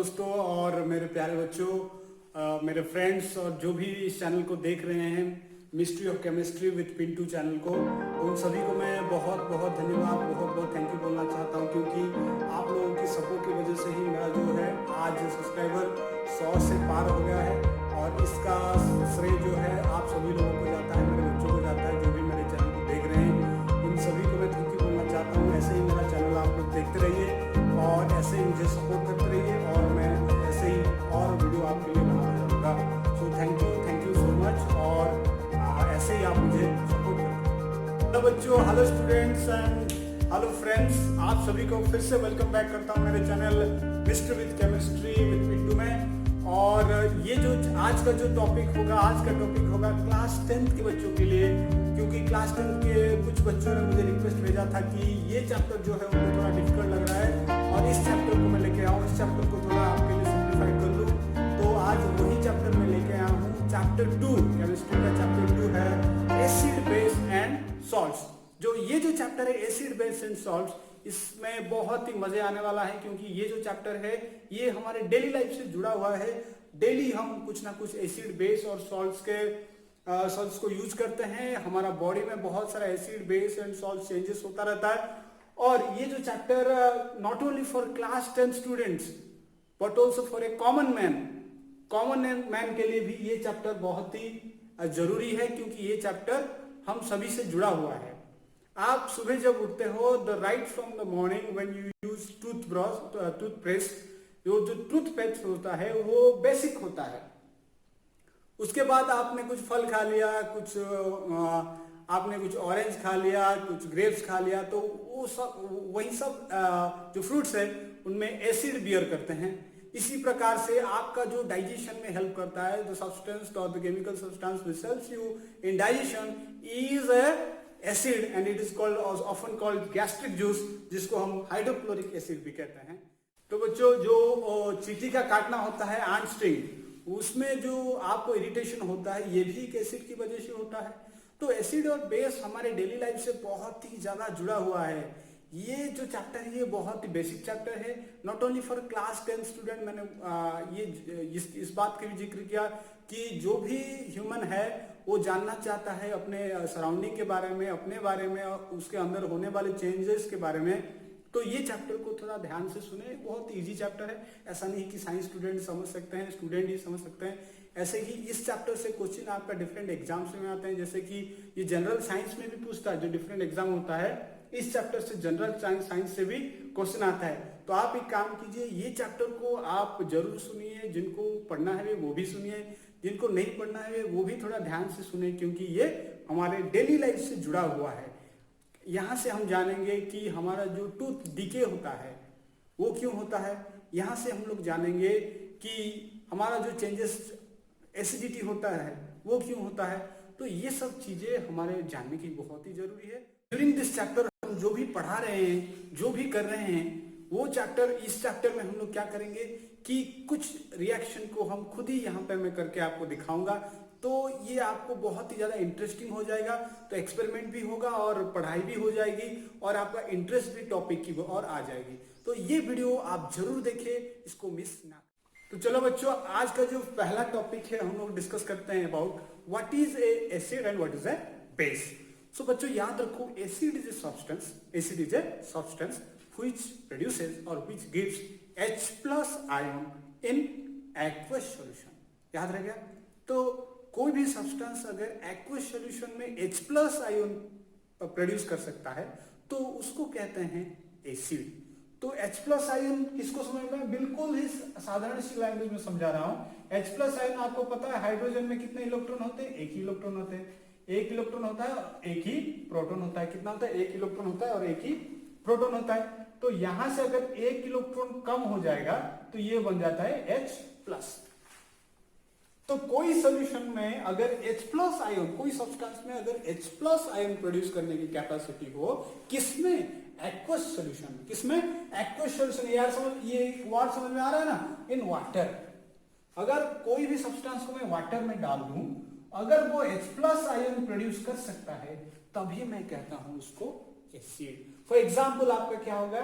दोस्तों और मेरे प्यारे बच्चों, मेरे फ्रेंड्स और जो भी इस चैनल को देख रहे हैं, mystery of chemistry with Pintu channel को, उन सभी को मैं बहुत बहुत धन्यवाद, बहुत बहुत थैंक यू बोलना चाहता हूं, क्योंकि आप लोगों की सपोर्ट की वजह से ही मेरा जो है आज सब्सक्राइबर 100 से पार हो गया है। और इसका श्रेय जो है आप सभी लोगों को जाता है, मेरे बच्चों को जाता है, जो भी मेरे चैनल को देख रहे हैं, उन सभी को मैं थैंक यू बोलना चाहता हूँ। ऐसे ही मेरा चैनल आप लोग देखते रहिए और ऐसे ही मुझे सपोर्ट करते रहिए और मैं ऐसे ही और वीडियो आपके लिए बनाता रहूँगा। So thank you so much और ऐसे ही आप मुझे सपोर्ट करें। हेलो बच्चों, hello students and hello friends, आप सभी को फिर से वेलकम बैक करता हूँ मेरे channel mystery with chemistry with Pintu में। और ये जो आज का जो टॉपिक होगा, आज का टॉपिक होगा क्लास 10th के बच्चों के लिए, क्योंकि क्लास 10th के कुछ बच्चों ने मुझे रिक्वेस्ट भेजा था कि ये चैप्टर जो है उनको थोड़ा डिफिकल्ट लग रहा है और इस चैप्टर को मैं लेके आऊँ, इस चैप्टर को थोड़ा आपके लिए सिंप्लीफाई कर लूँ। तो आज वही चैप्टर मैं लेके आया हूँ, चैप्टर 2, केमिस्ट्री का चैप्टर 2 है एसिड बेस एंड सॉल्ट्स। जो ये जो चैप्टर है एसिड बेस एंड सॉल्ट्स, इसमें बहुत ही मजे आने वाला है, क्योंकि ये जो चैप्टर है ये हमारे डेली लाइफ से जुड़ा हुआ है। डेली हम कुछ ना कुछ एसिड बेस और सॉल्ट्स को यूज करते हैं। हमारा बॉडी में बहुत सारा acid base and salt changes होता रहता है। और ये जो chapter not only for class 10 students but also for a common man के लिए भी ये चैप्टर बहुत ही जरूरी है, क्योंकि ये चैप्टर हम सभी से जुड़ा हुआ है। आप सुबह जब उठते हो, the right from the morning when you use toothpaste, जो टूथपेस्ट होता है वो बेसिक होता है। उसके बाद आपने कुछ फल खा लिया, आपने कुछ ऑरेंज खा लिया, कुछ ग्रेप्स खा लिया, तो वो सब वही सब जो फ्रूट्स है उनमें एसिड बियर करते हैं। इसी प्रकार से आपका जो डाइजेशन में हेल्प करता है, द सब्सटेंस और the chemical substance which helps you in digestion is acid and it is called often called gastric juice, जिसको हम हाइड्रोक्लोरिक एसिड भी कहते हैं। तो बच्चों, जो चींटी का काटना होता है आंट स्टिंग, उसमें जो आपको इरिटेशन होता है ये भी एक एसिड की वजह से होता है। तो एसिड और बेस हमारे डेली लाइफ से बहुत ही ज्यादा जुड़ा हुआ है। ये जो चैप्टर है ये बहुत ही बेसिक चैप्टर है, not only for class 10 student. मैंने इस बात का भी जिक्र किया कि जो भी ह्यूमन है वो जानना चाहता है अपने सराउंडिंग के बारे में, अपने बारे में, उसके अंदर होने वाले चेंजेस के बारे में। तो ये चैप्टर को थोड़ा ध्यान से सुने, बहुत इजी चैप्टर है। ऐसा नहीं कि साइंस स्टूडेंट समझ सकते हैं, स्टूडेंट ही समझ सकते हैं। ऐसे ही इस चैप्टर से क्वेश्चन आपका डिफरेंट एग्जाम्स में आते हैं, जैसे कि ये जनरल साइंस में भी पूछता है, जो डिफरेंट एग्जाम होता है इस चैप्टर से जनरल साइंस से भी क्वेश्चन आता है। तो आप एक काम कीजिए, ये चैप्टर को आप जरूर सुनिए, जिनको पढ़ना है वो भी सुनिए, जिनको नहीं पढ़ना है वो भी थोड़ा ध्यान से सुने, क्योंकि ये हमारे डेली लाइफ से जुड़ा हुआ है। यहाँ से हम जानेंगे कि हमारा जो टूथ डिके होता है वो क्यों होता है। यहाँ से हम लोग जानेंगे कि हमारा जो चेंजेस एसिडिटी होता है वो क्यों होता है। तो ये सब चीजें हमारे जानने की बहुत ही जरूरी है। ड्यूरिंग दिस चैप्टर हम जो भी पढ़ा रहे हैं, जो भी कर रहे हैं, वो चैप्टर, इस चैप्टर में हम लोग क्या करेंगे कि कुछ रिएक्शन को हम खुद ही यहाँ पे मैं करके आपको दिखाऊंगा। तो ये आपको बहुत ही ज्यादा इंटरेस्टिंग हो जाएगा। तो एक्सपेरिमेंट भी होगा और पढ़ाई भी हो जाएगी और आपका इंटरेस्ट भी टॉपिक की और आ जाएगी। तो ये वीडियो आप जरूर देखें, इसको मिस ना। तो चलो बच्चों, आज का जो पहला टॉपिक है हम लोग डिस्कस करते हैं about what is a acid and what is a base. So बच्चों याद रखो, acid is a substance which produces or which gives H+ ion in aqueous solution। याद रह गया? तो कोई भी सब्सटेंस अगर एक्वस सॉल्यूशन में H+ आयन प्रोड्यूस कर सकता है तो उसको कहते हैं एसिड। तो H+ आयन किसको समझ में, बिल्कुल ही साधारण सी लैंग्वेज में समझा रहा हूं। H+ आयन आपको पता है हाइड्रोजन में कितने इलेक्ट्रॉन होते हैं, एक ही इलेक्ट्रॉन होते हैं। एक इलेक्ट्रॉन होता है, एक ही प्रोटॉन होता है। कितना होता है, एक इलेक्ट्रॉन होता है और एक ही प्रोटॉन होता है। तो यहां से अगर एक इलेक्ट्रॉन कम हो जाएगा तो ये बन जाता है H+। तो कोई सॉल्यूशन में अगर H+ आयन, कोई सब्सटेंस में अगर H+ आयन प्रोड्यूस करने की कैपेसिटी हो, किसमें, एक्वस सॉल्यूशन। किसमें, एक्वस सॉल्यूशन। यार ये वर्ड समझ में आ रहा है ना, इन वाटर। अगर कोई भी सब्सटेंस को मैं वाटर में डाल दूं, अगर वो H+ आयन प्रोड्यूस कर सकता है तभी मैं कहता हूं उसको एसिड। फॉर एग्जाम्पल आपका क्या होगा,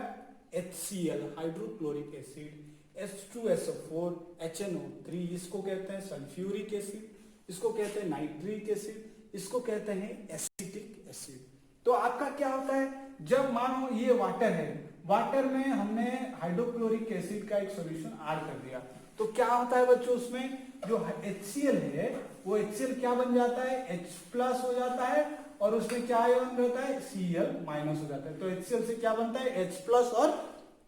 HCl hydrochloric acid. H2SO4 HNO3, इसको कहते हैं सल्फ्यूरिक एसिड, इसको कहते हैं नाइट्रिक एसिड, इसको कहते हैं एसिटिक एसिड। तो आपका क्या होता है, जब मानो ये वाटर है, वाटर में हमने हाइड्रोक्लोरिक एसिड का एक सॉल्यूशन ऐड कर दिया, तो क्या होता है बच्चों, उसमें जो HCl है वो HCl क्या बन जाता है, H+ हो जाता है, और उसमें क्या आयन रहता है, Cl- हो जाता है। तो HCl से क्या बनता है, H+ और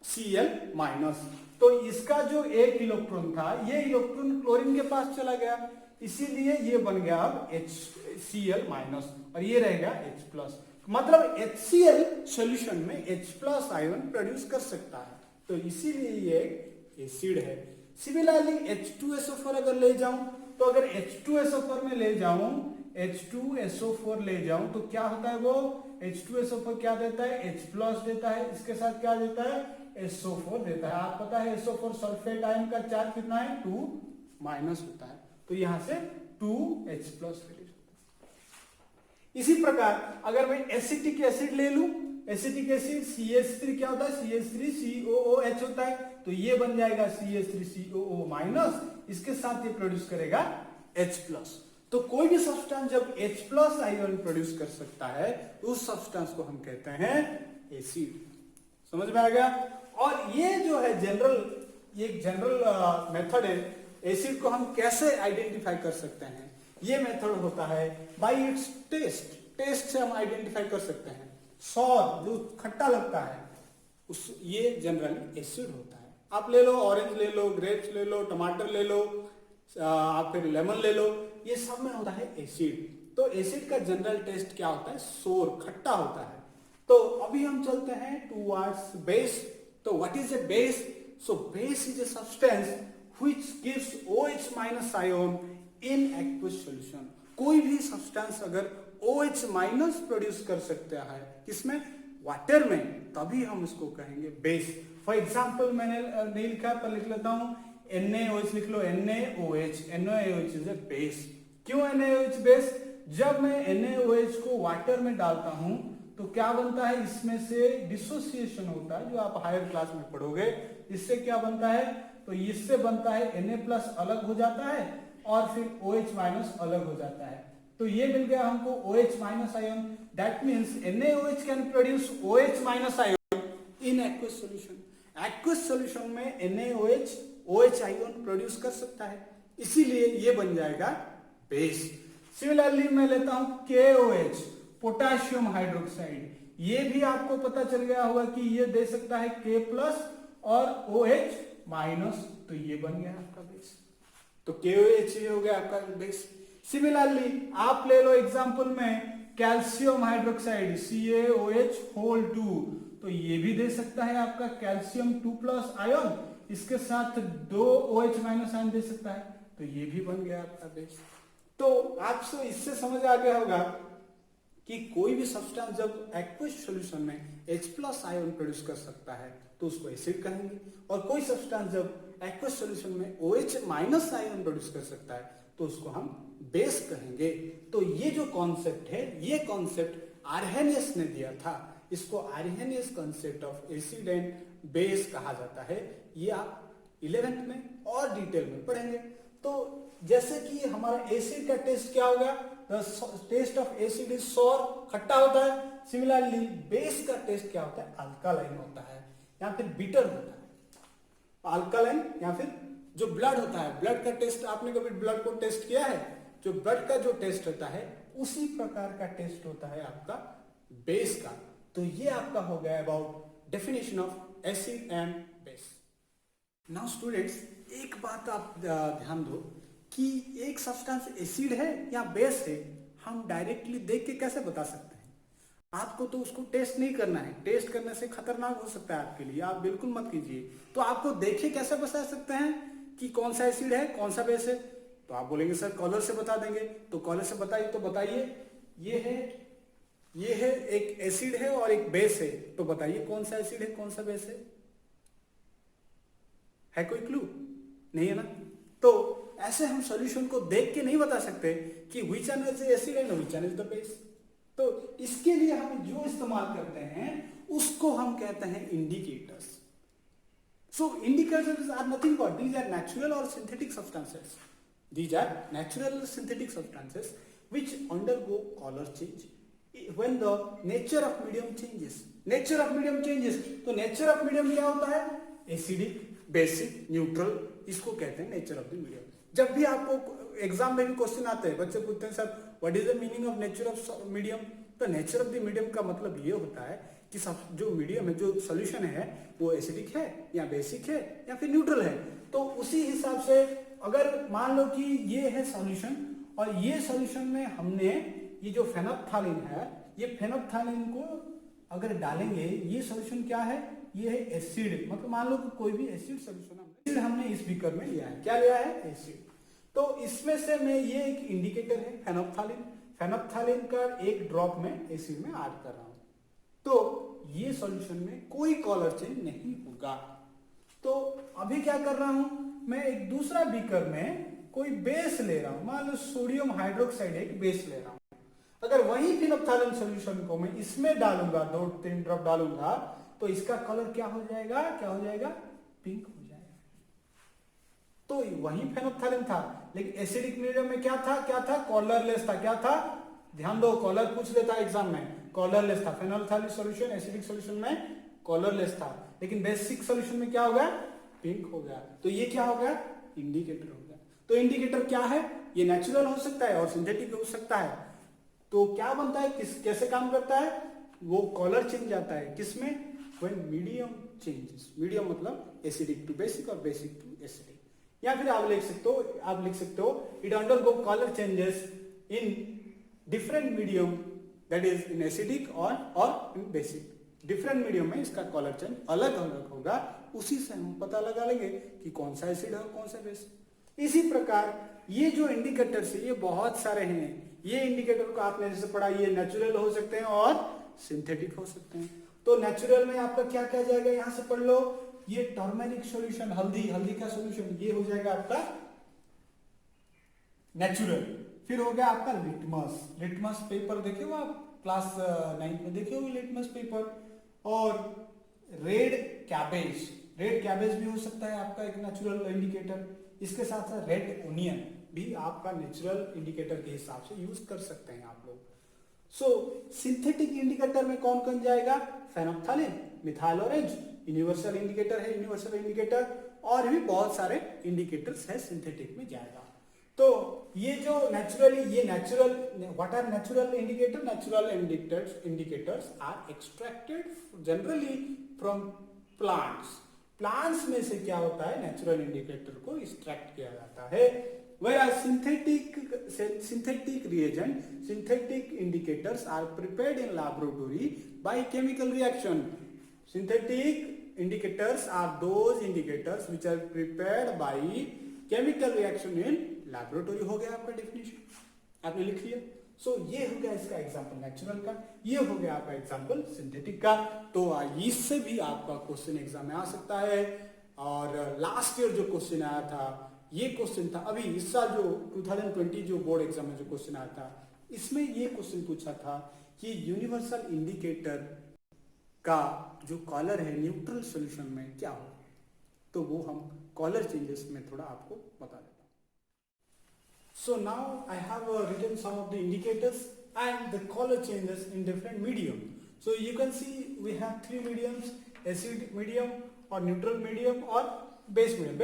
Cl-। तो इसका जो एक इलेक्ट्रॉन था, ये इलेक्ट्रॉन क्लोरीन के पास चला गया, इसीलिए ये बन गया अब Cl- और ये रहेगा H+। मतलब HCl सॉल्यूशन में H+ आयन प्रोड्यूस कर सकता है, तो इसीलिए ये एक एसिड है। सिमिलरली H2SO4 अगर ले जाऊं, तो अगर H2SO4 में ले जाऊं, H2SO4 ले जाऊं, तो क्या होता है, वो H2SO4 क्या देता है, H+ देता है, इसके साथ क्या देता है, SO4 देता है। आप पता है SO4 सल्फेट आयन का चार्ज कितना है, 2- होता है, तो यहां से 2H+ इसी प्रकार अगर मैं एसिटिक एसिड ले लूं, एसिटिक एसिड CH3 क्या होता है, CH3COOH होता है, तो ये बन जाएगा CH3COO-, इसके साथ ये प्रोड्यूस करेगा H+। तो कोई भी सब्सटेंस जब H+ आयन प्रोड्यूस कर सकता है, उस सब्सटेंस को हम कहते हैं एसिड। समझ में आ गया। और ये जो है जनरल मेथड है, एसिड को हम कैसे आइडेंटिफाई कर सकते हैं, ये मेथड होता है बाय इट्स टेस्ट। टेस्ट से हम आइडेंटिफाई कर सकते हैं। सॉर जो खट्टा लगता है ये जनरली एसिड होता है। आप ले लो, ऑरेंज ले लो, ग्रेप्स ले लो, टमाटर ले लो, आप फिर लेमन ले लो, ये सब में होता है एसिड। तो एसिड का जनरल टेस्ट क्या होता है, सोर, खट्टा होता है। तो अभी हम चलते हैं टुवर्ड्स बेस। तो what is a base? So base is a substance which gives OH- ion in aqueous solution. कोई भी सब्सटेंस अगर OH- प्रोड्यूस कर सकता है, किसमें, वाटर में, तभी हम इसको कहेंगे बेस। फॉर एग्जाम्पल मैंने नहीं लिखा पर लिख लेता हूं, NaOH लिख लो, NaOH। NaOH is a base. क्यों NaOH बेस? जब मैं NaOH को वाटर में डालता हूं तो क्या बनता है, इसमें से डिसोसिएशन होता है, जो आप हायर क्लास में पढ़ोगे। इससे क्या बनता है, तो इससे बनता है Na+ अलग हो जाता है और फिर OH- अलग हो जाता है। तो ये मिल गया हमको OH- ion. That means NaOH can produce OH- ion in aqueous solution. Aqueous solution में NaOH OH आयन प्रोड्यूस कर सकता है, इसीलिए ये बन जाएगा बेस। सिमिलरली मैं लेता हूं KOH, पोटेशियम हाइड्रोक्साइड। ये भी आपको पता चल गया होगा कि ये दे सकता है K+ और OH-, तो ये बन गया आपका बेस। तो KOH ये हो गया आपका बेस। सिमिलरली आप ले लो एग्जांपल में कैल्शियम हाइड्रोक्साइड CaOH2, तो ये भी दे सकता है आपका कैल्शियम 2+ आयन, इसके साथ 2 OH- आयन दे सकता है, तो ये भी बन गया आपका बेस। तो आपसे इससे समझ आ गया होगा कि कोई भी सब्सटेंस जब एक्वस सॉल्यूशन में H+ आयन प्रोड्यूस कर सकता है तो उसको एसिड कहेंगे, और कोई सब्सटेंस जब एक्वस सॉल्यूशन में OH- आयन प्रोड्यूस कर सकता है तो उसको हम बेस कहेंगे। तो ये जो कॉन्सेप्ट है, ये कॉन्सेप्ट आर्हेनियस ने दिया था। इसको Arrhenius concept of acid and base कहा जाता है। ये आप 11th में और डिटेल में पढ़ेंगे। तो जैसे कि हमारा एसिड का टेस्ट क्या होगा, test of acid is sour, खट्टा होता है। सिमिलरली बेस का टेस्ट क्या होता है, अल्कालाइन होता है या फिर बिटर होता है। अल्कालाइन या फिर जो ब्लड होता है, ब्लड का टेस्ट, आपने कभी ब्लड को टेस्ट किया है? जो ब्लड का जो टेस्ट होता है उसी प्रकार का टेस्ट होता है आपका बेस का। तो ये आपका हो गया about definition of acid and base. Now students, एक बात आप ध्यान दो कि एक सब्सटेंस एसिड है या बेस है, हम डायरेक्टली देख के कैसे बता सकते हैं? आपको तो उसको टेस्ट नहीं करना है, टेस्ट करने से खतरनाक हो सकता है आपके लिए, आप बिल्कुल मत कीजिए। तो आपको देखे कैसे बता सकते हैं कि कौन सा एसिड है कौन सा बेस है? तो आप बोलेंगे सर कलर से बता देंगे। तो कलर से बताइए, तो बताइए, ये है एक एसिड है और एक बेस है, तो बताइए कौन सा एसिड है कौन सा बेस है कोई क्लू? नहीं है ना। तो ऐसे हम सॉल्यूशन को देख के नहीं बता सकते कि which one is acid and which one is the base. तो इसके लिए हम जो इस्तेमाल करते हैं उसको हम कहते हैं indicators. So indicators are nothing but these are natural or synthetic substances. These are natural or synthetic substances which undergo color change when the nature of medium changes. Nature of medium changes. तो nature of medium क्या होता है? Acidic, basic, neutral, इसको कहते हैं nature of the medium. जब भी आपको एग्जाम में भी क्वेश्चन आते हैं, बच्चे पूछते हैं sir what is the meaning of nature of medium, तो नेचर ऑफ द मीडियम का मतलब ये होता है कि जो मीडियम है, जो सोल्यूशन है, वो एसिडिक है या बेसिक है या फिर न्यूट्रल है. तो उसी हिसाब से अगर मान लो कि ये है सॉल्यूशन और ये सॉल्यूशन में हमने ये जो फेनोप्थालीन है, ये फेनोप्थालीन को अगर डालेंगे, ये सॉल्यूशन क्या है, ये है एसिड. मतलब मान लो कि कोई भी एसिड सॉल्यूशन हमने इस बीकर में लिया है. क्या लिया है? एसिड. तो इसमें से मैं ये एक इंडिकेटर है फेनोप्थालीन, फेनोप्थालीन का एक ड्रॉप में एसिड में ऐड कर रहा हूं, तो ये सॉल्यूशन में कोई कलर चेंज नहीं होगा. तो अभी क्या कर रहा हूं, मैं एक दूसरा बीकर में कोई बेस ले रहा हूं, मान लो सोडियम हाइड्रोक्साइड एक बेस ले रहा हूं. अगर वही फेनोप्थालीन सॉल्यूशन को मैं इसमें डालूंगा, 2-3 ड्रॉप डालूंगा, तो इसका कलर क्या हो जाएगा? क्या हो जाएगा? पिंक हो जाएगा. तो वही फेनोप्थालीन था, लेकिन एसिडिक मीडियम में क्या था? क्या था? कलरलेस था. क्या था? ध्यान दो, कलर पूछ लेता एग्जाम में. कलरलेस था. फेनोल्फथालीन सॉल्यूशन एसिडिक सॉल्यूशन में कलरलेस था, लेकिन बेसिक सॉल्यूशन में क्या हो गया? पिंक हो गया. तो ये क्या हो गया? इंडिकेटर हो गया. तो इंडिकेटर क्या है? ये नेचुरल हो सकता है और सिंथेटिक हो सकता है. तो क्या बनता है, कैसे काम करता है? वो कलर चेंज आता है किसमें? When medium changes. मीडियम मतलब एसिडिक टू बेसिक और बेसिक टू एसिडिक. या फिर आप लिख सकते हो it undergo colour changes in different medium, that is in acidic और इन बेसिक. डिफरेंट मीडियम में इसका कलर चेंज अलग अलग होगा. उसी से हम पता लगा लेंगे कि कौन सा एसिड है और कौन सा बेस. इसी प्रकार ये जो इंडिकेटर्स है, ये बहुत सारे हैं. ये इंडिकेटर को आपने जैसे पढ़ा, ये नेचुरल हो सकते हैं और सिंथेटिक हो सकते हैं. तो नेचुरल में आपका क्या क्या जाएगा, यहां से पढ़ लो. ये टर्मेरिक सॉल्यूशन, हल्दी का सॉल्यूशन, ये हो जाएगा आपका नेचुरल. फिर हो गया आपका लिटमस पेपर, देखे हो आप क्लास 9 में देखे हो लिटमस पेपर. और रेड कैबेज भी हो सकता है आपका एक नेचुरल इंडिकेटर. इसके साथ साथ रेड ओनियन भी आपका नेचुरल इंडिकेटर के हिसाब से यूज कर सकते हैं आप लोग. सो सिंथेटिक इंडिकेटर में कौन कौन जाएगा? फेनोप्थालीन, मिथाइल ऑरेंज, यूनिवर्सल इंडिकेटर है, यूनिवर्सल इंडिकेटर, और भी बहुत सारे इंडिकेटर्स है सिंथेटिक में जाएगा. तो ये जो what are natural indicator? Natural indicators are extracted generally from plants में से क्या होता है, नेचुरल इंडिकेटर को एक्सट्रैक्ट किया जाता है. Whereas synthetic reagent, synthetic indicators are prepared in laboratory by chemical reaction. Synthetic indicators are those indicators which are prepared by chemical reaction in laboratory. हो गया आपका डेफिनेशन, आपने लिख लिया. सो ये हो गया इसका एग्जाम्पल नेचुरल का, ये हो गया आपका एग्जाम्पल सिंथेटिक का. तो इससे भी आपका क्वेश्चन एग्जाम में आ सकता है. और लास्ट ईयर जो क्वेश्चन आया था, ये क्वेश्चन था अभी इस साल जो 2020 जो बोर्ड एग्जाम में जो क्वेश्चन आया था, इसमें ये क्वेश्चन पूछा था कि यूनिवर्सल इंडिकेटर का जो कलर है न्यूट्रल सॉल्यूशन में क्या हो. तो वो हम कलर चेंजेस में थोड़ा आपको बता देता हूं. So now I have written some of the indicators and the colour changes in different medium. So you can see we have 3 mediums, acidic medium और न्यूट्रल मीडियम और base medium.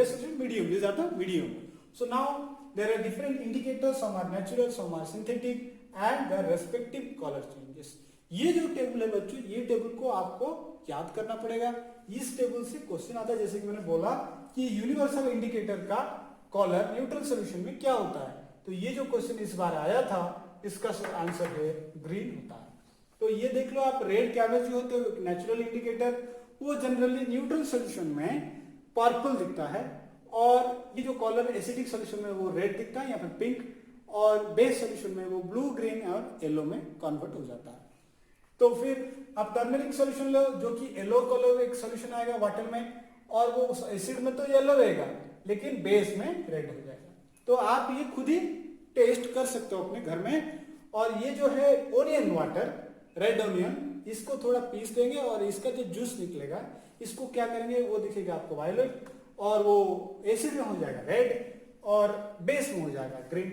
These are the medium. So now there are different indicators, some are natural, some are synthetic, and their respective color changes. ये जो table है बच्चों, ये table को आपको याद करना पड़ेगा. इस टेबल से क्वेश्चन आता है, जैसे कि मैंने बोला कि यूनिवर्सल इंडिकेटर का कलर न्यूट्रल सॉल्यूशन में क्या होता है. तो ये जो क्वेश्चन इस बार आया था, इसका आंसर है ग्रीन होता है. तो ये देख लो आप, रेड कैबेज जो होते हैं नेचुरल इंडिकेटर, वो जनरली न्यूट्रल सॉल्यूशन में पर्पल दिखता है, और ये जो कलर एसिडिक सॉल्यूशन में वो रेड दिखता है या फिर पिंक, और बेस सॉल्यूशन में वो ब्लू, ग्रीन और येलो में कन्वर्ट हो जाता है. तो फिर आप टर्मेरिक सॉल्यूशन लो, जो कि येलो कलर एक सॉल्यूशन आएगा वाटर में, और वो एसिड में तो येलो रहेगा लेकिन बेस में रेड हो जाएगा. तो आप ये खुद ही टेस्ट कर सकते हो अपने घर में. और ये जो है ओनियन वाटर, रेड ओनियन, इसको थोड़ा पीस देंगे और इसका जो जूस निकलेगा इसको क्या करेंगे, वो दिखेगा आपको वायलेट, और वो एसिड में हो जाएगा रेड, और बेस में हो जाएगा ग्रीन।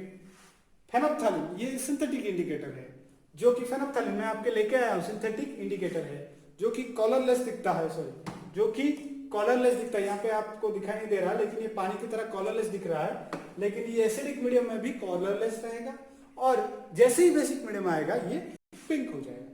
फेनोप्थैलीन ये सिंथेटिक इंडिकेटर है, जो कि फेनोप्थैलीन मैं आपके लेके आया हूं, सिंथेटिक इंडिकेटर है जो कि कलरलेस दिखता है, सॉरी जो कि कलरलेस दिखता है। यहाँ पे आपको दिखाई नहीं दे रहा, लेकिन ये पानी की तरह कलरलेस दिख रहा है, लेकिन ये एसिडिक मीडियम में भी कलरलेस रहेगा, और जैसे ही बेसिक मीडियम आएगा ये पिंक हो जाएगा।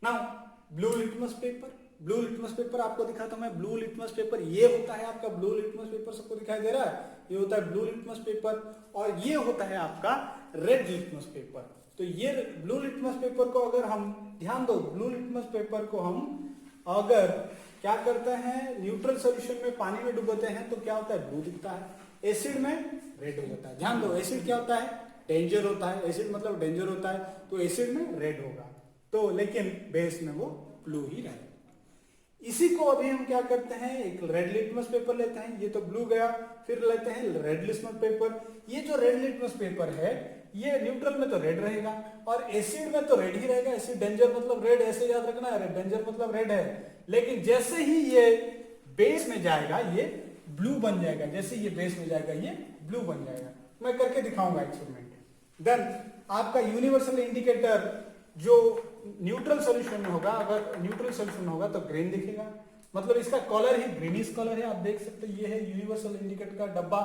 Now blue litmus paper, blue litmus paper आपको दिखाता हूं मैं। ब्लू लिटमस पेपर ये होता है आपका ब्लू लिटमस पेपर, सबको दिखाई दे रहा है, ये होता है ब्लू लिटमस पेपर, और ये होता है आपका रेड लिटमस पेपर। तो ये ब्लू लिटमस पेपर को अगर हम ध्यान दो, ब्लू लिटमस पेपर को हम अगर क्या करते हैं, न्यूट्रल सॉल्यूशन में पानी में डुबोते हैं तो क्या होता है, ब्लू दिखता है, एसिड में रेड हो जाता है। ध्यान दो, एसिड क्या होता है, डेंजर होता है, एसिड मतलब डेंजर होता है, तो एसिड में रेड होगा, तो लेकिन बेस में वो ब्लू ही रहेगा। इसी को अभी हम क्या करते हैं, एक रेड लिटमस पेपर लेते हैं, ये तो ब्लू गया, फिर लेते हैं रेड लिटमस पेपर। ये जो रेड लिटमस पेपर है ये न्यूट्रल में तो रेड रहेगा और एसिड में तो रेड ही रहेगा। एसिड डेंजर मतलब रेड, ऐसे याद रखना है, डेंजर मतलब रेड है। लेकिन जैसे ही ये बेस में जाएगा ये ब्लू बन जाएगा, जैसे ये बेस में जाएगा ये ब्लू बन जाएगा। मैं करके दिखाऊंगा एक्सपेरिमेंट। देन आपका यूनिवर्सल इंडिकेटर जो न्यूट्रल सॉल्यूशन में होगा, अगर न्यूट्रल सॉल्यूशन होगा तो ग्रीन दिखेगा, मतलब इसका कलर ही ग्रीनिश कलर है। आप देख सकते हैं ये है यूनिवर्सल इंडिकेटर का डब्बा,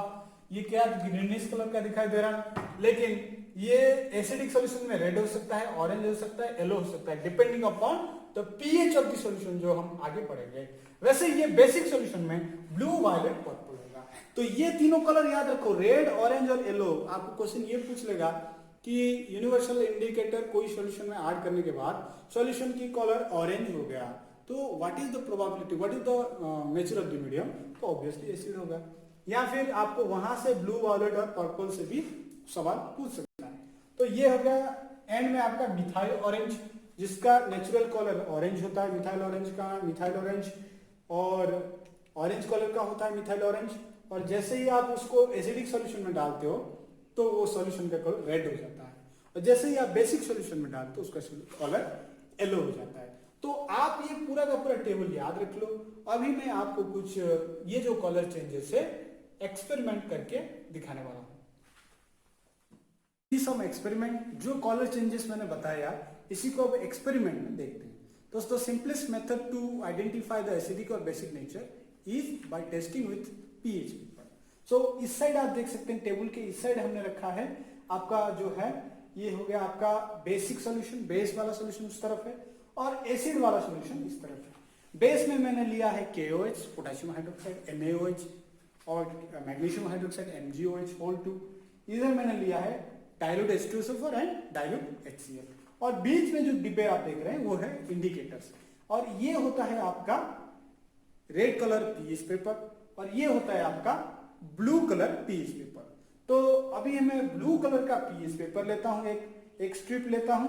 ये क्या ग्रीनिश कलर का दिखाई दे रहा है, लेकिन ये एसिडिक सॉल्यूशन में रेड हो सकता है, ऑरेंज हो सकता है, येलो हो सकता है, depending upon the pH of the solution, जो हम आगे पढ़ेंगे। वैसे ये बेसिक सॉल्यूशन में ब्लू, वायलेट, पर्पल होगा। तो ये तीनों कलर याद रखो, रेड, ऑरेंज और येलो। आपको क्वेश्चन ये पूछ लेगा कि यूनिवर्सल इंडिकेटर कोई सॉल्यूशन में ऐड करने के बाद सॉल्यूशन की कलर ऑरेंज हो गया, तो what is the probability, what is the nature of the medium, तो ऑब्वियसली एसिड होगा। या फिर आपको वहां से ब्लू, वायलेट और पर्पल से भी सवाल पूछ सकता है। तो ये हो गया एंड में आपका मिथाइल ऑरेंज, जिसका नेचुरल कलर ऑरेंज होता है। मिथाइल ऑरेंज का मिथाइल ऑरेंज और ऑरेंज कलर का होता है मिथाइल ऑरेंज, और जैसे ही आप उसको एसिडिक सॉल्यूशन में डालते हो तो वो सॉल्यूशन का कलर रेड हो जाता है, और जैसे ही आप बेसिक सॉल्यूशन में डालते हो उसका कलर येलो हो जाता है। तो आप ये पूरा का पूरा टेबल याद रख लो। अभी मैं आपको कुछ ये जो कलर चेंजेस है एक्सपेरिमेंट करके दिखाने वाला हूं। सम एक्सपेरिमेंट, जो कलर चेंजेस मैंने बताया इसी को अब एक्सपेरिमेंट में देखते हैं। दोस्तों, simplest method to identify the acidic और basic nature is by testing with pH paper. So इस साइड आप देख सकते हैं, टेबल के इस साइड हमने रखा है आपका जो है ये हो गया आपका बेसिक सॉल्यूशन, बेस वाला सॉल्यूशन उस तरफ है, और एसिड वाला सॉल्यूशन इस तरफ है। बेस में मैंने लिया है KOH, पोटेशियम हाइड्रोक्साइड, NaOH, और मैग्नीशियम हाइड्रोक्साइड MgOH होल 2। इधर मैंने लिया है dilute H2SO4 and dilute HCl, और बीच में जो डिब्बे आप देख रहे हैं वो है इंडिकेटर्स, और ये होता है आपका रेड कलर पीएच पेपर, और ये होता है आपका ब्लू कलर पीएच पेपर। तो अभी मैं ब्लू कलर का पीएच पेपर लेता हूं, एक स्ट्रिप लेता हूं,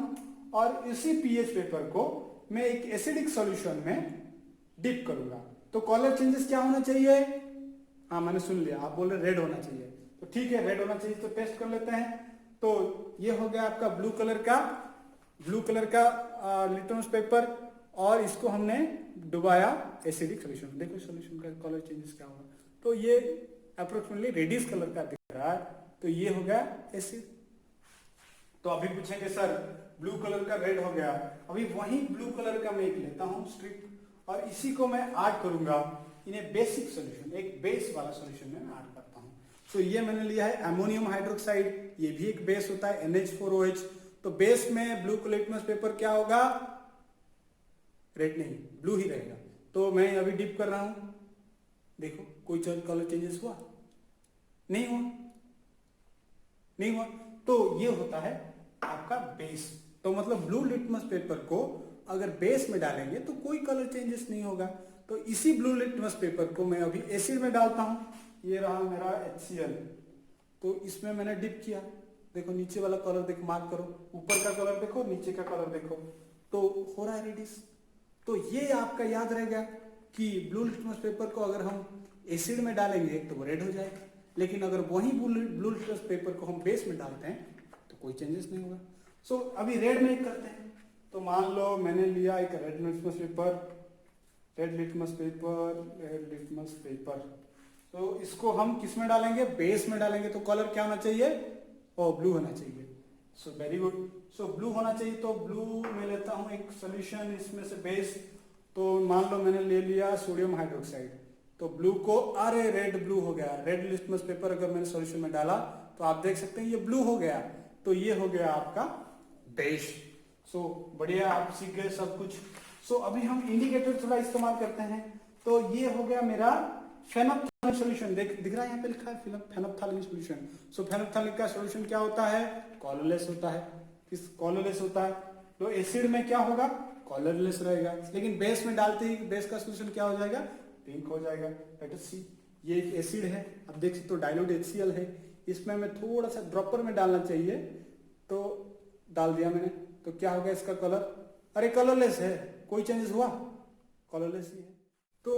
और इसी पीएच पेपर को मैं एक एसिडिक सॉल्यूशन में डिप करूंगा। तो कलर चेंजेस क्या होना चाहिए, हाँ मैंने सुन लिया, आप बोल रहे रेड होना चाहिए, तो ठीक है रेड होना चाहिए, तो टेस्ट कर लेते हैं। तो ये हो गया आपका ब्लू कलर का लिटमस पेपर, और इसको हमने डुबाया एसिडिक सॉल्यूशन। देखो सॉल्यूशन का कलर चेंजेस क्या होगा, तो ये अप्रोक्सीमेटली रेडिश कलर का दिख रहा है, तो ये हो गया एसिड। तो अभी पूछेंगे सर ब्लू कलर का रेड हो गया, अभी वही ब्लू कलर का मैं एक लेता हूं स्ट्रिप, और इसी को मैं ऐड करूंगा इन्हें बेसिक सॉल्यूशन, एक बेस वाला सॉल्यूशन में मैं ऐड करता हूं। तो ये मैंने लिया है अमोनियम हाइड्रोक्साइड, ये भी एक बेस होता है NH4OH। तो बेस में ब्लू लिटमस पेपर क्या होगा, रेड नहीं ब्लू ही रहेगा। तो मैं अभी डिप कर रहा हूं, देखो कोई कलर चेंजेस हुआ नहीं हुआ। तो ये होता है आपका बेस। तो मतलब ब्लू लिटमस पेपर को अगर बेस में डालेंगे तो कोई कलर चेंजेस नहीं होगा। तो इसी ब्लू लिटमस पेपर को मैं अभी एसिड में डालता हूं, ये रहा मेरा HCl, तो इसमें मैंने डिप किया, देखो नीचे वाला कलर देखो, मार्क करो, ऊपर का कलर देखो, नीचे का कलर देखो, तो हो रहा है रेडिश। तो ये आपका याद रहेगा कि ब्लू लिटमस पेपर को अगर हम एसिड में डालेंगे तो वो रेड हो जाएगा, लेकिन अगर वही ब्लू लिटमस पेपर को हम बेस में डालते हैं तो कोई चेंजेस नहीं होगा। सो अभी रेड में करते हैं। तो मान लो मैंने लिया एक red litmus paper, red litmus paper. तो इसको हम किस में डालेंगे, बेस में डालेंगे। तो कलर क्या होना चाहिए, ओ ब्लू होना चाहिए। So very good. सो ब्लू होना चाहिए, तो ब्लू में लेता हूं एक सोल्यूशन, इसमें से बेस। तो मान लो मैंने ले लिया सोडियम हाइड्रोक्साइड, तो ब्लू को, अरे रेड ब्लू हो गया। रेड लिटमस पेपर अगर मैंने सोल्यूशन में डाला तो आप देख सकते हैं ये ब्लू हो गया। तो ये हो गया आपका बेस। सो बढ़िया, आप सीख गए सब कुछ। सो अभी हम इंडिकेटर थोड़ा इस्तेमाल करते हैं। तो ये हो गया मेरा फेनोप्थैलेन सॉल्यूशन। दिख रहा है यहाँ पे लिखा है फेनोप्थैलेन सॉल्यूशन। सो फेनोप्थैलेन का सॉल्यूशन क्या होता है, कलरलेस होता है। किस कलरलेस होता है, तो एसिड में क्या होगा, कलरलेस रहेगा। लेकिन बेस में डालते ही बेस का सॉल्यूशन क्या हो जाएगा, पिंक हो जाएगा। लेट अस सी, ये एक एसिड है, अब देख सकते हो डाइल्यूट HCl है। इसमें हमें थोड़ा सा ड्रॉपर में डालना चाहिए, तो डाल दिया मैंने। तो क्या होगा इसका कलर, अरे कलरलेस है, कोई चेंजेस हुआ, कलरलेस ही है। तो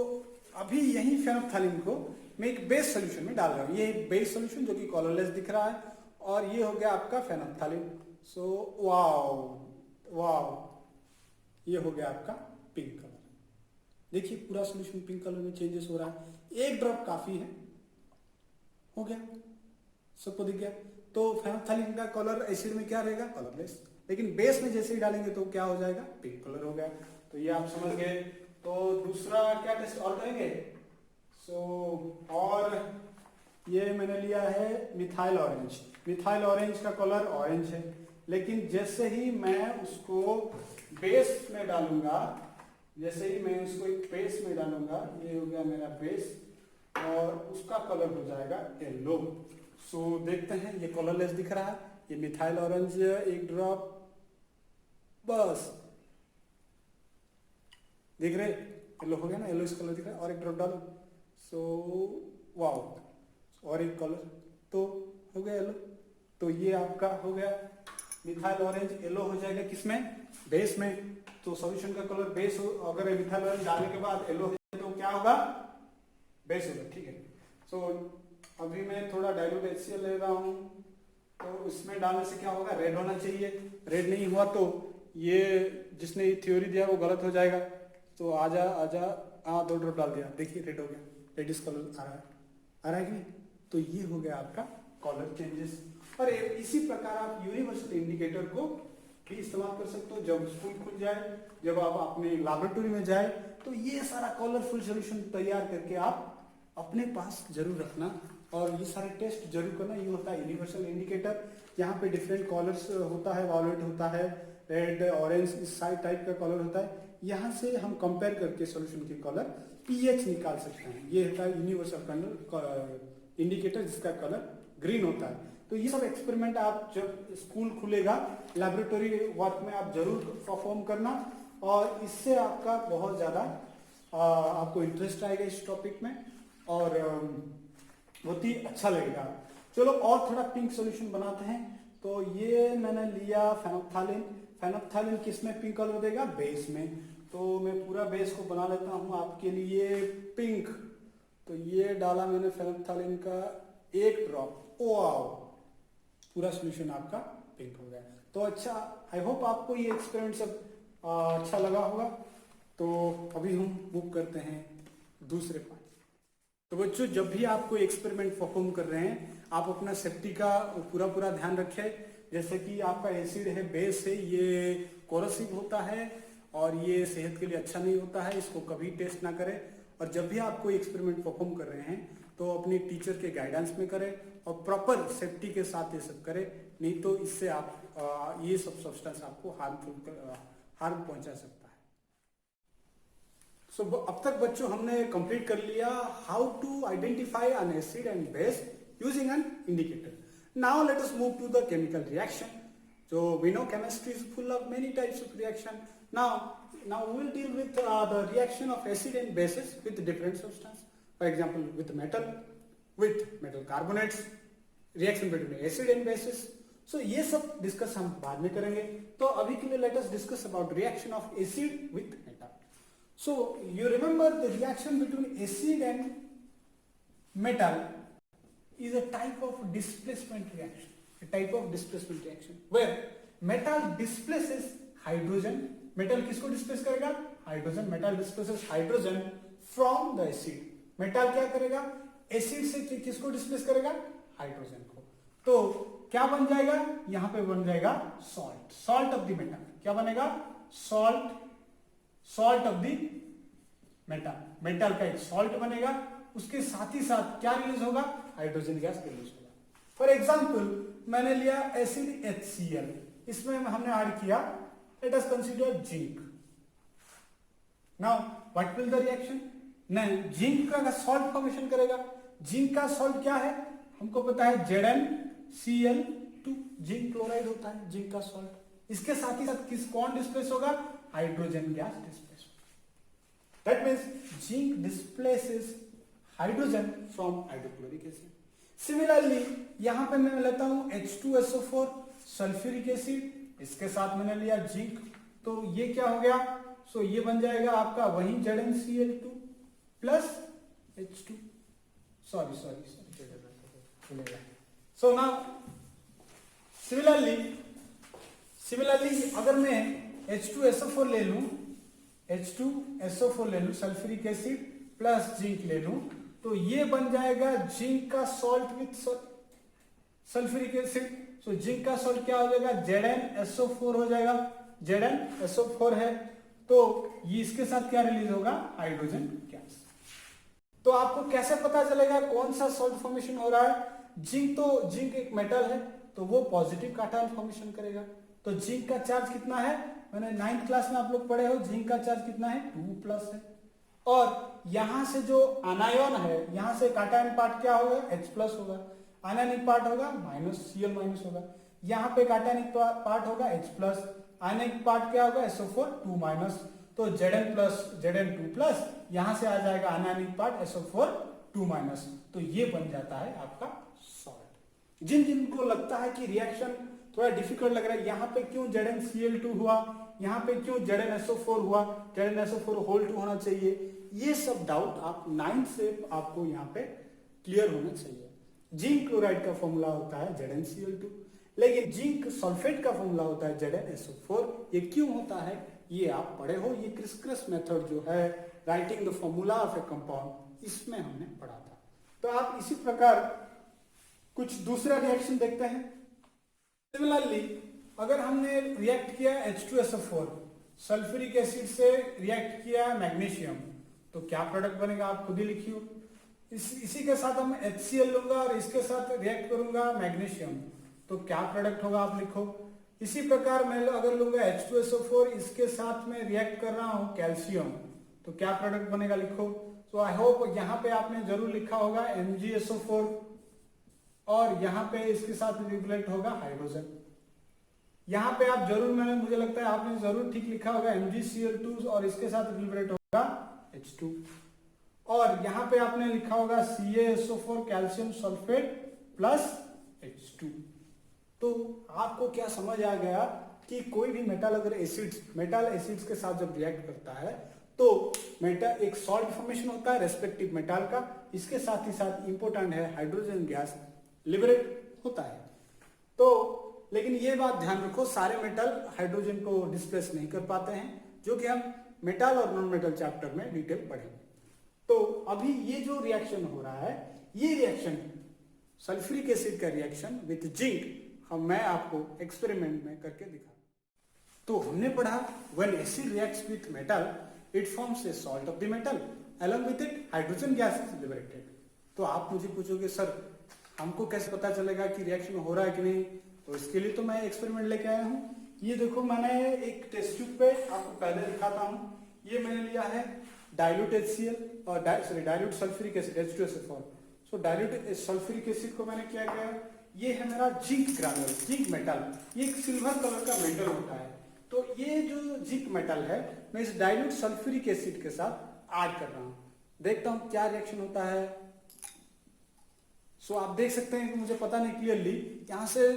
अभी यही फेनोप्थैलेन को मैं एक बेस सॉल्यूशन में डाल रहा हूँ। ये बेस सॉल्यूशन जो कि कलरलेस दिख रहा है, और ये हो गया आपका फेनोप्थैलेन। सो वाओ, ये हो गया आपका पिंक कलर। देखिए पूरा सॉल्यूशन पिंक कलर में चेंजेस हो रहा है। एक ड्रॉप काफी है, हो गया, सबको दिख गया। तो फेनोप्थैलेन का कलर एसिड में क्या रहेगा, कलरलेस। लेकिन बेस में जैसे ही डालेंगे तो क्या हो जाएगा, पिंक कलर हो गया। तो ये आप समझ गए। तो दूसरा क्या टेस्ट और करेंगे। और ये मैंने लिया है मिथाइल ऑरेंज। मिथाइल ऑरेंज का कलर ऑरेंज है, लेकिन जैसे ही मैं उसको बेस में डालूंगा, जैसे ही मैं उसको एक बेस में डालूंगा, ये हो गया मेरा बेस, और उसका कलर हो जाएगा येलो। सो देखते हैं, ये कलरलेस दिख रहा है, ये मिथाइल ऑरेंज एक ड्रॉप, बस दिख रहे, येलो हो गया ना, येलो कलर दिख रहा है। और एक ड्रॉप डालो, सो वाओ, और एक कलर, तो हो गया येलो। तो ये आपका हो गया मिथाइल ऑरेंज, येलो हो जाएगा किसमें, बेस में। तो सॉल्यूशन का कलर बेस हो, अगर मिथाइल ऑरेंज डालने के बाद येलो हो जाए तो क्या होगा, बेस होगा, ठीक है। सो अभी मैं थोड़ा डाइल्यूट HCl ले रहा हूं, तो इसमें डालने से क्या होगा, रेड होना चाहिए। रेड नहीं हुआ तो ये जिसने थ्योरी दिया वो गलत हो जाएगा। तो आजा, हाँ 2 ड्रॉप डाल दिया, देखिए रेड हो गया, रेडिश कलर आ रहा है कि नहीं। तो ये हो गया आपका कलर चेंजेस। और इसी प्रकार आप यूनिवर्सल इंडिकेटर को भी इस्तेमाल कर सकते हो। जब स्कूल खुल जाए, जब आप अपने लैबोरेटरी में जाए, तो ये सारा कलरफुल सॉल्यूशन तैयार करके आप अपने पास जरूर रखना, और ये सारे टेस्ट जरूर करना। ये होता है यूनिवर्सल इंडिकेटर, यहाँ पे डिफरेंट कलर्स होता है, वॉयलेट होता है, रेड, ऑरेंज, इस साइड टाइप का कलर होता है। यहाँ से हम कंपेयर करके सॉल्यूशन के कलर पीएच निकाल सकते हैं। ये होता है यूनिवर्सल इंडिकेटर, जिसका कलर ग्रीन होता है। तो ये सब एक्सपेरिमेंट आप जब स्कूल खुलेगा, लैबोरेटरी वर्क में आप जरूर परफॉर्म करना, और इससे आपका बहुत ज़्यादा आपको इंटरेस्ट आएगा इस टॉपिक में, और बहुत ही अच्छा लगेगा। चलो और थोड़ा पिंक सॉल्यूशन बनाते हैं। तो ये मैंने लिया फेनोप्थैलेन। फेनोप्थैलेन किस में पिंक कलर देगा, बेस में। तो मैं पूरा बेस को बना लेता हूँ आपके लिए पिंक। तो ये डाला मैंने फेनोप्थैलेन का 1 ड्रॉप, वाओ, पूरा सॉल्यूशन आपका पिंक हो गया। तो अच्छा, आई होप आपको ये एक्सपेरिमेंट सब अच्छा लगा होगा। तो अभी हम मूव करते हैं दूसरे पार्ट। तो बच्चों, जब भी आप कोई एक्सपेरिमेंट परफॉर्म कर रहे हैं, आप अपना सेफ्टी का पूरा ध्यान रखें। जैसे कि आपका एसिड है, बेस है, ये कोरोसिव होता है और ये सेहत के लिए अच्छा नहीं होता है, इसको कभी टेस्ट ना करें। और जब भी आप कोई एक्सपेरिमेंट परफॉर्म कर रहे हैं तो अपने टीचर के गाइडेंस में करें और प्रॉपर सेफ्टी के साथ ये सब करें, नहीं तो इससे आप ये सब सब्सटेंस आपको हार्म पहुंचा सकता है। सो अब तक बच्चों हमने कंप्लीट कर लिया how to identify an acid and base using an indicator. Now let us move to the chemical reaction. So we know chemistry is full of many types of reaction. Now we will deal with the reaction of acid and bases with different substance. For example, with metal carbonates, reaction between acid and bases. So ये सब discuss हम बाद में करेंगे. तो अभी के लिए let us discuss about reaction of acid with metal. So you remember the reaction between acid and metal is a type of displacement reaction. A type of displacement reaction where metal displaces hydrogen. metal किसको displace करेगा? Hydrogen, metal displaces hydrogen from the acid. Metal क्या करेगा, acid से किसको displace करेगा, hydrogen को। तो क्या बन जाएगा, यहां पे बन जाएगा salt, salt of the metal. क्या बनेगा, salt, salt of the metal, metal का एक सॉल्ट बनेगा। उसके साथ ही साथ क्या रिलीज होगा, हाइड्रोजन गैस रिलीज होगा। फॉर एग्जाम्पल मैंने लिया एसिड HCl, इसमें हमने ऐड किया, let us consider zinc. Now what will the reaction, नहीं जिंक का सॉल्ट फॉर्मेशन करेगा। जिंक का सॉल्ट क्या है, हमको पता है ZnCl2, जिंक क्लोराइड होता है जिंक का सॉल्ट। इसके साथ ही साथ किस कौन डिस्प्लेस होगा, हाइड्रोजन गैस डिस्प्लेस होगा। That means zinc displaces hydrogen from hydrochloric acid. Similarly यहां पे मैं लेता हूं H2SO4 सल्फ्यूरिक एसिड, इसके साथ मैंने लिया जिंक, तो ये क्या हो गया, सो ये बन जाएगा आपका वही ZnCl2 plus H2, sorry so now similarly अगर मैं H2SO4 ले लूं, H2SO4 ले लूं सल्फ्यूरिक एसिड प्लस जिंक ले लूं, तो ये बन जाएगा जिंक का salt with sulphuric acid. So zinc का सॉल्ट क्या हो जाएगा, ZnSO4 हो जाएगा, ZnSO4 है, तो ये इसके साथ क्या रिलीज होगा, हाइड्रोजन गैस। तो आपको कैसे पता चलेगा कौन सा सॉल्ट फॉर्मेशन हो रहा है, जिंक एक मेटल है तो वो पॉजिटिव कैटायन फॉर्मेशन करेगा। तो जिंक का चार्ज कितना है, मैंने 9th क्लास में आप लोग पढ़े हो, जिंक का चार्ज कितना है, 2+ है। और यहां से जो आनायन है, यहां से कैटायन पार्ट क्या होगा, H+ होगा, आयनिक पार्ट होगा Cl- होगा। यहाँ पे कैटायनिक पार्ट होगा H+, आयनिक पार्ट क्या होगा, SO4 2-। तो Zn+Zn2+, यहां से आ जाएगा आयनिक पार्ट SO4 2-। तो ये बन जाता है आपका सॉल्ट। जिनको लगता है कि रिएक्शन थोड़ा डिफिकल्ट लग रहा है, यहाँ पे क्यों ZnCl2 हुआ, यहाँ पे क्यों ZnSO4 हुआ, ZnSO4 होना चाहिए, ये सब डाउट आप 9th से आपको यहाँ पे क्लियर होना चाहिए। जिंक क्लोराइड का फॉर्मूला होता है ZnCl2, लेकिन जिंक सल्फेट का फॉर्मूला होता है ZnSO4। ये क्यों होता है ये आप पढ़े हो, ये क्रिस मेथड जो है writing the formula of A compound, इसमें हमने पढ़ा था। तो आप इसी प्रकार कुछ दूसरा रिएक्शन देखते हैं। सिमिलरली अगर हमने रिएक्ट किया H2SO4 सल्फ्यूरिक एसिड से रिएक्ट किया मैग्नीशियम, तो क्या प्रोडक्ट बनेगा आप खुद ही लिखिए। इसी के साथ हम HCl लूंगा और इसके साथ रिएक्ट करूंगा मैग्नीशियम, तो क्या प्रोडक्ट होगा आप लिखो। इसी प्रकार मैं अगर लूंगा H2SO4, इसके साथ में रिएक्ट कर रहा हूं कैल्शियम, तो क्या प्रोडक्ट बनेगा लिखो। तो आई होप यहाँ पे आपने जरूर लिखा होगा MgSO4 और यहाँ पे इसके साथ रिलेट होगा हाइड्रोजन। यहाँ पे आप जरूर, मुझे लगता है आपने जरूर ठीक लिखा होगा MgCl2 और इसके साथ रिलेट होगा H2। और यहाँ पे आपने लिखा होगा CaSO4 calcium sulphate plus H2। तो आपको क्या समझ आ गया कि कोई भी मेटल अगर मेटल एसिड्स के साथ जब रिएक्ट करता है तो मेटल एक सॉल्ट फॉर्मेशन होता है रेस्पेक्टिव मेटल का, इसके साथ ही साथ इंपॉर्टेंट है हाइड्रोजन गैस लिबरेट होता है। तो लेकिन ये बात ध्यान रखो, सारे मेटल हाइड्रोजन को डिस्प्लेस नहीं कर पाते हैं, जो कि हम मेटल और नॉन मेटल चैप्टर में डिटेल पढ़ेंगे। तो अभी ये जो रिएक्शन हो रहा है, ये रिएक्शन सल्फ्यूरिक एसिड का रिएक्शन विथ जिंक मैं आपको एक्सपेरिमेंट में करके दिखा। तो हमने पढ़ा when acid reacts with metal it forms a salt of the metal along with it hydrogen gas is liberated. तो आप मुझे पूछोगे सर हमको कैसे पता चलेगा कि रिएक्शन हो रहा है कि नहीं, तो इसके लिए तो मैं एक्सपेरिमेंट लेके आया हूँ। ये देखो, मैंने एक टेस्ट ट्यूब पे आपको पहले दिखाता हूँ। ये मैंने लिया है डाइल्यूट HCl और डाइल्यूट सल्फ्यूरिक एसिड H2SO4। सो डाइल्यूट सल्फ्यूरिक एसिड को मैंने क्या किया, ये है मेरा जिंक ग्रानुल, जिंक मेटल, ये एक सिल्वर कलर का मेटल होता है। तो ये जो जिंक मेटल है मैं इस डाइल्यूट सल्फ्यूरिक एसिड के साथ ऐड कर रहा हूं, देखता हूं क्या रिएक्शन होता है। सो आप देख सकते हैं कि मुझे पता नहीं क्लियरली, यहां से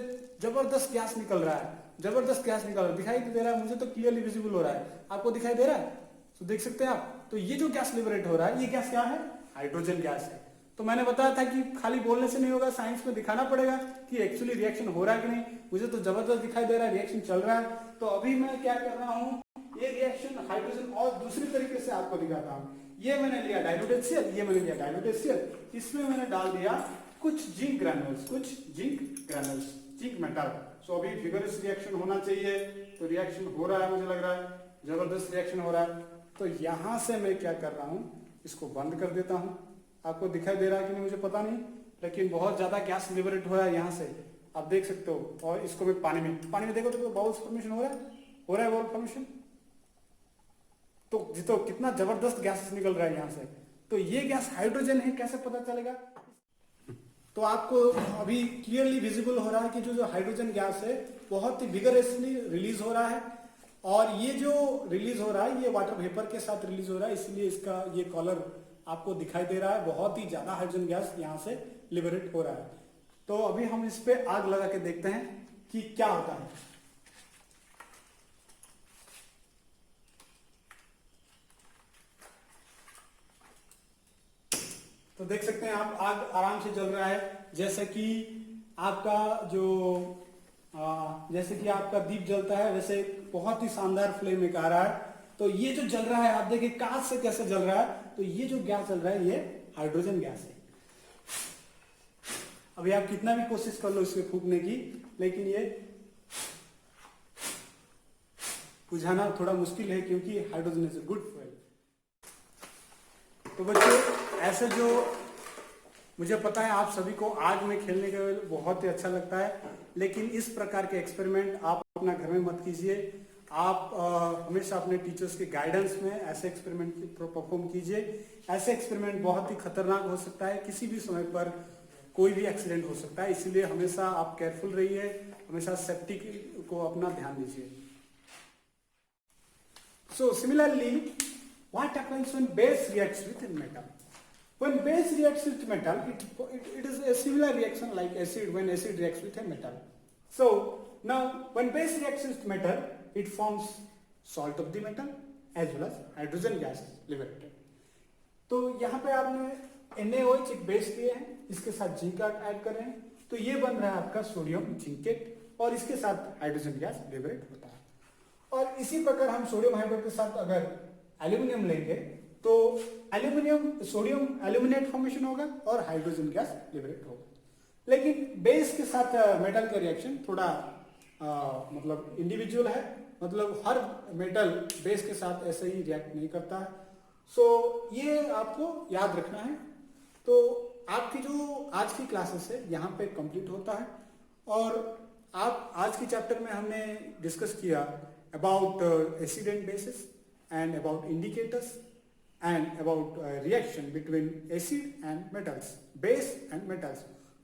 जबरदस्त गैस निकल रहा है, जबरदस्त गैस निकल रहा है, दिखाई तो दे रहा है, मुझे तो क्लियरली विजिबल हो रहा है, आपको दिखाई दे रहा है। तो देख सकते हैं आप, तो ये जो गैस लिबरेट हो रहा है, ये गैस क्या है, हाइड्रोजन गैस है। तो मैंने बताया था कि खाली बोलने से नहीं होगा, साइंस में दिखाना पड़ेगा कि एक्चुअली रिएक्शन हो रहा है कि नहीं। मुझे तो जबरदस्त दिखाई दे रहा है, रिएक्शन चल रहा है। तो अभी मैं क्या कर रहा हूँ, ये रिएक्शन हाइड्रोजन और दूसरी तरीके से आपको दिखाता हूँ। ये मैंने लिया डाइल्यूट HCl, ये मैंने लिया डाइल्यूट HCl, इसमें मैंने डाल दिया कुछ जिंक ग्रैन्यूल्स, जिंक मेटल। सो अभी विगरस रिएक्शन होना चाहिए, तो रिएक्शन हो रहा है, मुझे लग रहा है जबरदस्त रिएक्शन हो रहा है। तो यहां से मैं क्या कर रहा हूं, इसको बंद कर देता हूं। आपको दिखाई दे रहा है कि नहीं मुझे पता नहीं, लेकिन बहुत ज्यादा गैस लिबरेट हो रहा है यहां से, आप देख सकते हो। और इसको मैं पानी में देखो तो बाउल्स फॉर्मेशन हो रहा है बाउल फॉर्मेशन। तो कितना जबरदस्त गैस निकल रहा है यहां से। तो ये गैस हाइड्रोजन है, कैसे पता चलेगा? तो आपको अभी क्लियरली विजिबल हो रहा है कि जो हाइड्रोजन गैस है बहुत ही विगरसली रिलीज हो रहा है। और ये जो रिलीज हो रहा है ये वाटर वेपर के साथ रिलीज हो रहा है, इसलिए इसका ये कलर आपको दिखाई दे रहा है। बहुत ही ज्यादा हाइड्रोजन गैस यहाँ से लिबरेट हो रहा है। तो अभी हम इस पे आग लगा के देखते हैं कि क्या होता है। तो देख सकते हैं आप, आग आराम से जल रहा है, जैसे कि आपका दीप जलता है वैसे बहुत ही शानदार फ्लेम एक आ रहा है। तो ये जो जल रहा है, आप देखिए कांच से कैसे जल रहा है। तो ये जो गैस जल रहा है ये हाइड्रोजन गैस है। अभी आप कितना भी कोशिश कर लो इसके फूकने की, लेकिन ये बुझाना थोड़ा मुश्किल है, क्योंकि hydrogen is a good fuel. तो बच्चों, ऐसे जो मुझे पता है आप सभी को आग में खेलने का बहुत ही अच्छा लगता है, लेकिन इस प्रकार के एक्सपेरिमेंट आप अपना घर में मत कीजिए। आप हमेशा अपने टीचर्स के गाइडेंस में ऐसे एक्सपेरिमेंट परफॉर्म कीजिए। ऐसे एक्सपेरिमेंट बहुत ही खतरनाक हो सकता है, किसी भी समय पर कोई भी एक्सीडेंट हो सकता है, इसलिए हमेशा आप केयरफुल रहिए, हमेशा सेफ्टी को अपना ध्यान दीजिए। So similarly, what happens when base reacts with metal? When base reacts with metal, it is a similar reaction like acid when acid reacts with a metal. So now when base reacts with metal, it forms salt of the metal as well as hydrogen gas liberated. तो यहाँ पे आपने NaOH एक base लिए हैं, इसके साथ zinc add कर रहे हैं, तो ये बन रहा है आपका सोडियम जिंकेट, और इसके साथ हाइड्रोजन गैस लिबरेट होता है। और इसी प्रकार हम सोडियम हाइड्रोक्साइड के साथ अगर एल्यूमिनियम लेंगे तो सोडियम एल्यूमिनेट फॉर्मेशन होगा और हाइड्रोजन गैस लिबरेट होगा। लेकिन बेस के साथ मेटल का रिएक्शन थोड़ा मतलब इंडिविजुअल है, मतलब हर मेटल बेस के साथ ऐसे ही रिएक्ट नहीं करता है। सो ये आपको याद रखना है। तो आपकी जो आज की क्लासेस है यहाँ पे कंप्लीट होता है, और आप आज की चैप्टर में हमने डिस्कस किया about acid and bases, and about indicators, and about reaction between acid and metals, base and metals.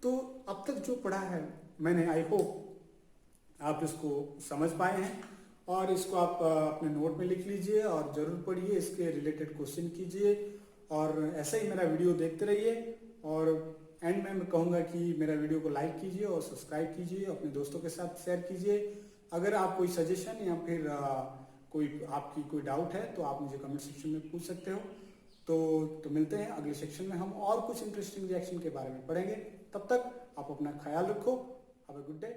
तो अब तक जो पढ़ा है मैंने, आई होप आप इसको समझ पाए हैं, और इसको आप अपने नोट में लिख लीजिए और जरूर पढ़िए, इसके रिलेटेड क्वेश्चन कीजिए, और ऐसे ही मेरा वीडियो देखते रहिए। और एंड में मैं कहूँगा कि मेरा वीडियो को लाइक कीजिए और सब्सक्राइब कीजिए, अपने दोस्तों के साथ शेयर कीजिए। अगर आप कोई सजेशन या फिर कोई आपकी कोई डाउट है तो आप मुझे कमेंट सेक्शन में पूछ सकते हो। तो मिलते हैं अगले सेक्शन में, हम और कुछ इंटरेस्टिंग रिएक्शन के बारे में पढ़ेंगे। तब तक आप अपना ख्याल रखो। Have a good day.